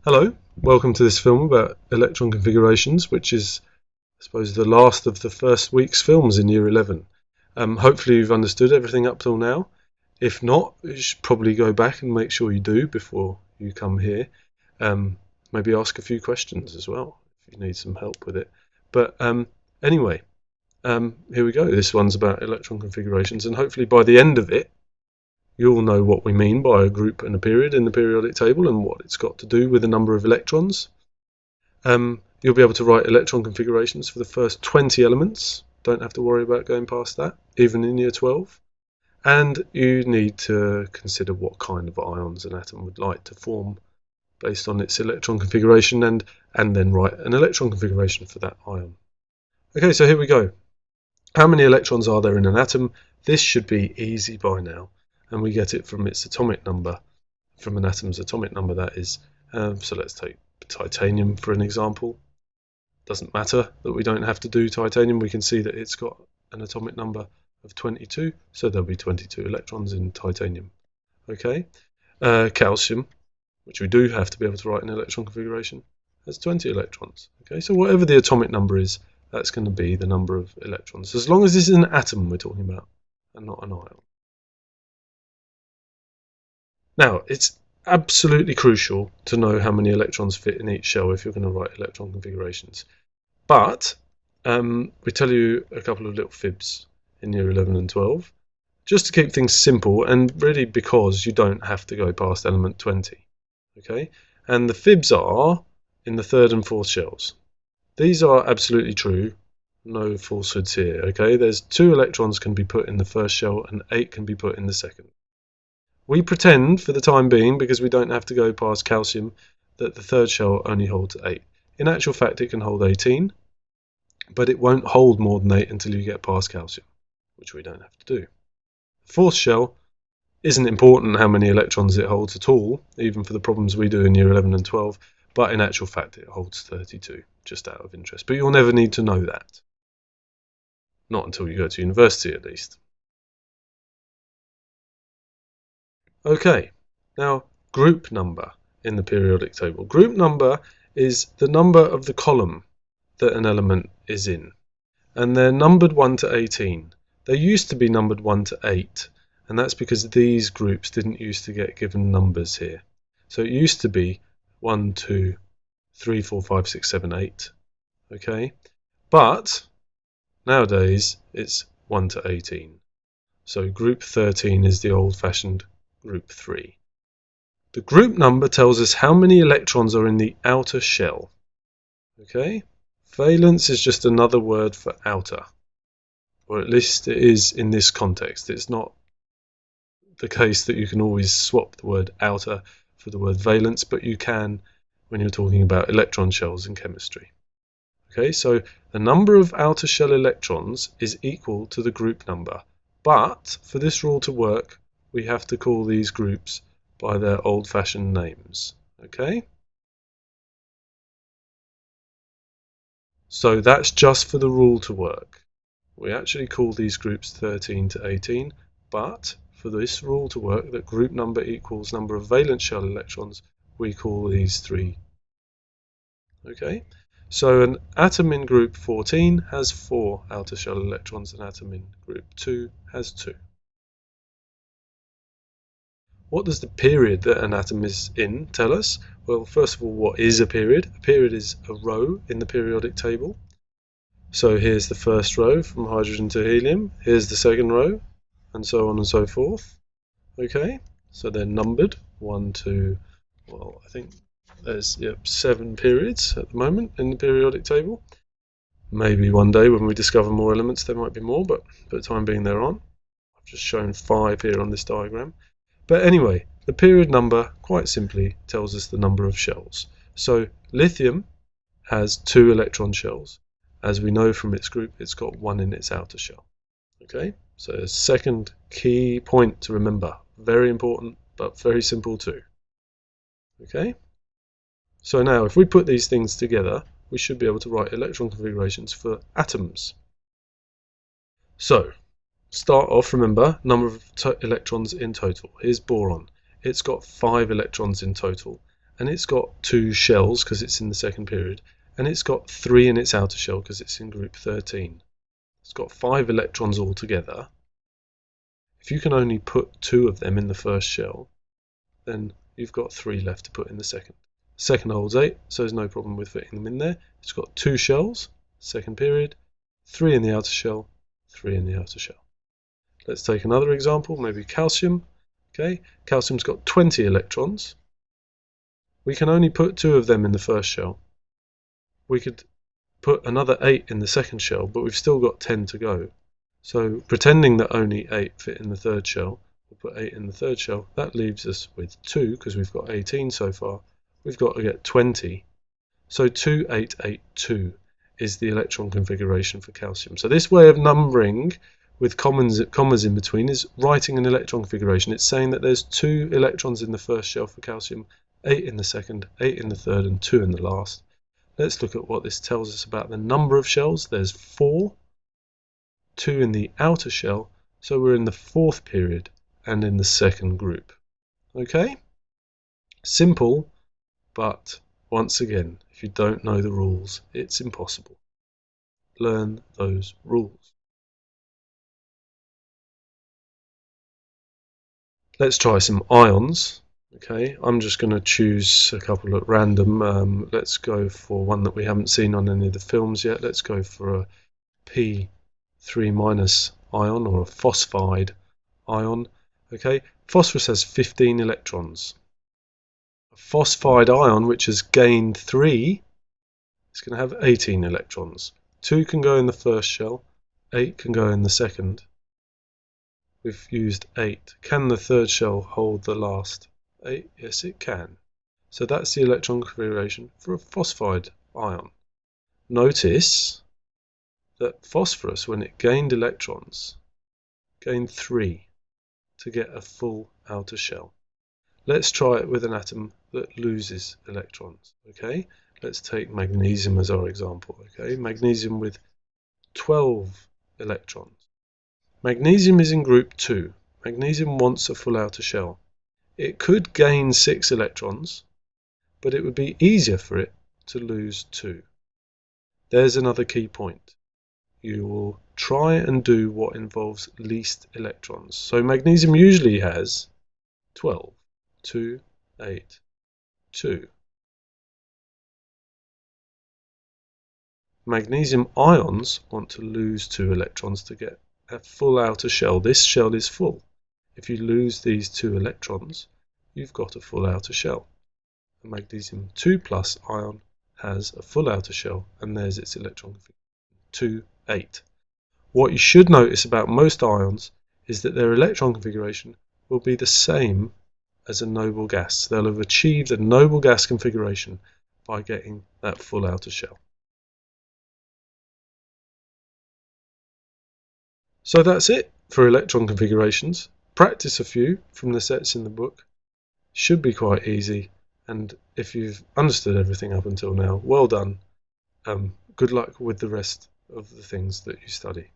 Hello, welcome to this film about electron configurations, which is, I suppose, the last of the first week's films in Year 11. Hopefully you've understood everything up till now. If not, you should probably go back and make sure you do before you come here. Maybe ask a few questions as well, if you need some help with it. But anyway, here we go. This one's about electron configurations, and hopefully by the end of it, you'll know what we mean by a group and a period in the periodic table and what it's got to do with the number of electrons. You'll be able to write electron configurations for the first 20 elements. Don't have to worry about going past that, even in Year 12. And you need to consider what kind of ions an atom would like to form based on its electron configuration and then write an electron configuration for that ion. Okay, so here we go. How many electrons are there in an atom? This should be easy by now. And we get it from its atomic number, from an atom's atomic number, that is. So let's take titanium for an example. Doesn't matter that we don't have to do titanium. We can see that it's got an atomic number of 22, so there'll be 22 electrons in titanium. Okay. Calcium, which we do have to be able to write an electron configuration, has 20 electrons. Okay, so whatever the atomic number is, that's going to be the number of electrons, as long as this is an atom we're talking about and not an ion. Now, it's absolutely crucial to know how many electrons fit in each shell if you're going to write electron configurations. But we tell you a couple of little fibs in Year 11 and 12, just to keep things simple, and really because you don't have to go past element 20. Okay, and the fibs are in the third and fourth shells. These are absolutely true, no falsehoods here. Okay, there's 2 electrons can be put in the first shell and 8 can be put in the second. We pretend, for the time being, because we don't have to go past calcium, that the third shell only holds 8. In actual fact, it can hold 18, but it won't hold more than 8 until you get past calcium, which we don't have to do. The fourth shell isn't important how many electrons it holds at all, even for the problems we do in Year 11 and 12, but in actual fact it holds 32, just out of interest. But you'll never need to know that. Not until you go to university, at least. Okay, now group number in the periodic table. Group number is the number of the column that an element is in, and they're numbered 1 to 18. They used to be numbered 1 to 8, and that's because these groups didn't used to get given numbers here. So it used to be 1, 2, 3, 4, 5, 6, 7, 8. Okay, but nowadays it's 1 to 18. So group 13 is the old-fashioned group 3. The group number tells us how many electrons are in the outer shell. Okay, valence is just another word for outer, or at least it is in this context. It's not the case that you can always swap the word outer for the word valence, but you can when you're talking about electron shells in chemistry. Okay, so the number of outer shell electrons is equal to the group number, but for this rule to work, we have to call these groups by their old-fashioned names. Okay? So that's just for the rule to work. We actually call these groups 13 to 18, but for this rule to work, that group number equals number of valence shell electrons, we call these 3. Okay? So an atom in group 14 has 4 outer shell electrons, an atom in group 2 has 2. What does the period that an atom is in tell us? Well, first of all, what is a period? A period is a row in the periodic table. So here's the first row from hydrogen to helium, here's the second row, and so on and so forth. Okay, so they're numbered, 1, 2, well, I think there's 7 periods at the moment in the periodic table. Maybe one day when we discover more elements there might be more, but for the time being they're on. I've just shown 5 here on this diagram. But anyway, the period number, quite simply, tells us the number of shells. So lithium has 2 electron shells. As we know from its group, it's got 1 in its outer shell. Okay, so a second key point to remember. Very important, but very simple too. Okay, so now if we put these things together, we should be able to write electron configurations for atoms. So, start off, remember, number of electrons in total. Here's boron. It's got 5 electrons in total, and it's got 2 shells because it's in the second period, and it's got 3 in its outer shell because it's in group 13. It's got 5 electrons altogether. If you can only put 2 of them in the first shell, then you've got 3 left to put in the second. The second holds 8, so there's no problem with fitting them in there. It's got 2 shells, second period, 3 in the outer shell, 3 in the outer shell. Let's take another example, maybe calcium. Okay, calcium's got 20 electrons. We can only put 2 of them in the first shell. We could put another 8 in the second shell, but we've still got 10 to go. So pretending that only 8 fit in the third shell, we'll put 8 in the third shell. That leaves us with 2, because we've got 18 so far. We've got to get 20. So 2, 8, 8, 2 is the electron configuration for calcium. So this way of numbering with commas in between is writing an electron configuration. It's saying that there's 2 electrons in the first shell for calcium, 8 in the second, 8 in the third, and 2 in the last. Let's look at what this tells us about the number of shells. There's 4, 2 in the outer shell, so we're in the 4th period and in the second group. Okay? Simple, but once again, if you don't know the rules, it's impossible. Learn those rules. Let's try some ions. Okay, I'm just going to choose a couple at random. Let's go for one that we haven't seen on any of the films yet. Let's go for a P3- ion, or a phosphide ion. Okay, phosphorus has 15 electrons. A phosphide ion, which has gained 3, is going to have 18 electrons. 2 can go in the first shell, 8 can go in the second. We've used 8. Can the third shell hold the last 8? Yes, it can. So that's the electron configuration for a phosphide ion. Notice that phosphorus, when it gained electrons, gained 3 to get a full outer shell. Let's try it with an atom that loses electrons. Okay, let's take magnesium as our example. Okay, magnesium with 12 electrons. Magnesium is in group 2. Magnesium wants a full outer shell. It could gain 6 electrons, but it would be easier for it to lose 2. There's another key point. You will try and do what involves least electrons. So magnesium usually has 12, 2, 8, 2. Magnesium ions want to lose 2 electrons to get a full outer shell. This shell is full. If you lose these 2 electrons, you've got a full outer shell. A magnesium 2+ ion has a full outer shell, and there's its electron configuration, 2, 8. What you should notice about most ions is that their electron configuration will be the same as a noble gas. They'll have achieved a noble gas configuration by getting that full outer shell. So that's it for electron configurations. Practice a few from the sets in the book. Should be quite easy, and if you've understood everything up until now, well done. Good luck with the rest of the things that you study.